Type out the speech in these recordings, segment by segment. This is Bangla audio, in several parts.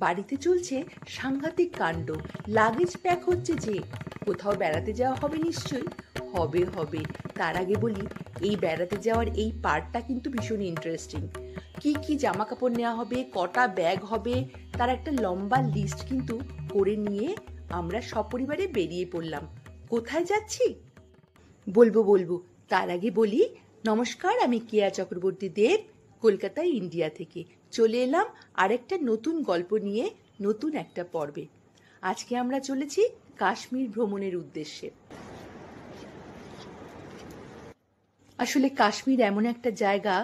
বাড়িতে চলছে সাংঘাতিক কাণ্ড। লাগেজ প্যাক হচ্ছে যে। কোথাও বেড়াতে যাওয়া হবে নিশ্চয়ই। হবে হবে তার আগে বলি, এই বেড়াতে যাওয়ার এই পার্টটা কিন্তু ভীষণ ইন্টারেস্টিং। কি কি জামা কাপড় নেওয়া হবে, কটা ব্যাগ হবে, তার একটা লম্বা লিস্ট কিন্তু করে নিয়ে আমরা সপরিবারে বেরিয়ে পড়লাম। কোথায় যাচ্ছি বলবো বলবো, তার আগে বলি নমস্কার, আমি কেয়া চক্রবর্তী দেব, কলকাতা ইন্ডিয়া থেকে চলে এলাম আরেকটা নতুন গল্প নিয়ে, নতুন একটা পর্বে। আজকে আমরা চলেছি কাশ্মীর ভ্রমণের উদ্দেশ্যে। আসলে কাশ্মীর এমন একটা জায়গা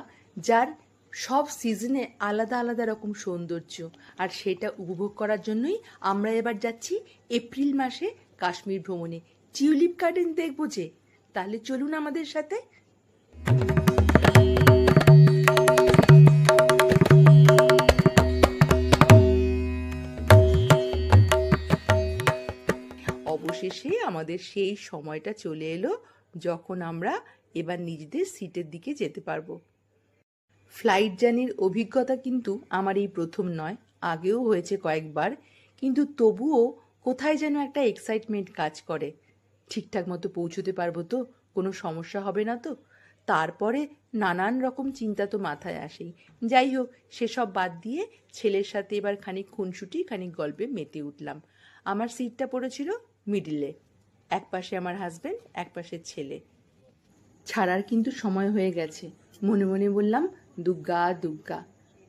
যার সব সিজনে আলাদা আলাদা রকম সৌন্দর্য, আর সেটা উপভোগ করার জন্যই আমরা এবার যাচ্ছি এপ্রিল মাসে কাশ্মীর ভ্রমণে। টিউলিপ গার্ডেন দেখবো যে, তাহলে চলুন আমাদের সাথে। অবশেষে আমাদের সেই সময়টা চলে এলো যখন আমরা এবার নিজেদের সিটের দিকে যেতে পারবো। ফ্লাইট জার্নির অভিজ্ঞতা কিন্তু আমার এই প্রথম নয়, আগেও হয়েছে কয়েকবার, কিন্তু তবুও কোথায় যেন একটা এক্সাইটমেন্ট কাজ করে। ঠিকঠাক মতো পৌঁছতে পারবো তো, কোনো সমস্যা হবে না তো? তারপরে নানান রকম চিন্তা তো মাথায় আসেই। যাই হোক, সেসব বাদ দিয়ে ছেলের সাথে এবার খানিক খুনসুটি খানিক গল্পে মেতে উঠলাম। আমার সিটটা পড়েছিল মিডিলে, এক পাশে আমার হাজব্যান্ড, এক পাশে ছেলে। ছাড়ার কিন্তু সময় হয়ে গেছে। মনে মনে বললাম, দুগ্গা দুগ্গা,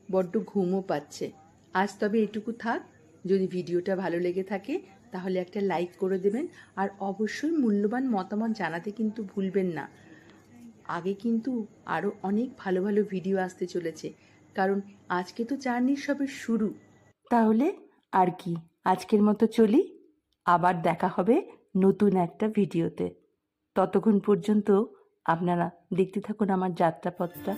বড্ড ঘুমও পাচ্ছে। আজ তবে এটুকু থাক। যদি ভিডিওটা ভালো লেগে থাকে তাহলে একটা লাইক করে দেবেন, আর অবশ্যই মূল্যবান মতামত জানাতে কিন্তু ভুলবেন না। আগে কিন্তু আরও অনেক ভালো ভালো ভিডিও আসতে চলেছে, কারণ আজকে তো জার্নির সবে শুরু। তাহলে আর কি, আজকের মতো চলি। আবার দেখা হবে নতুন একটা ভিডিওতে। ততক্ষণ পর্যন্ত আপনারা দেখতে থাকুন আমার যাত্রাপথটা।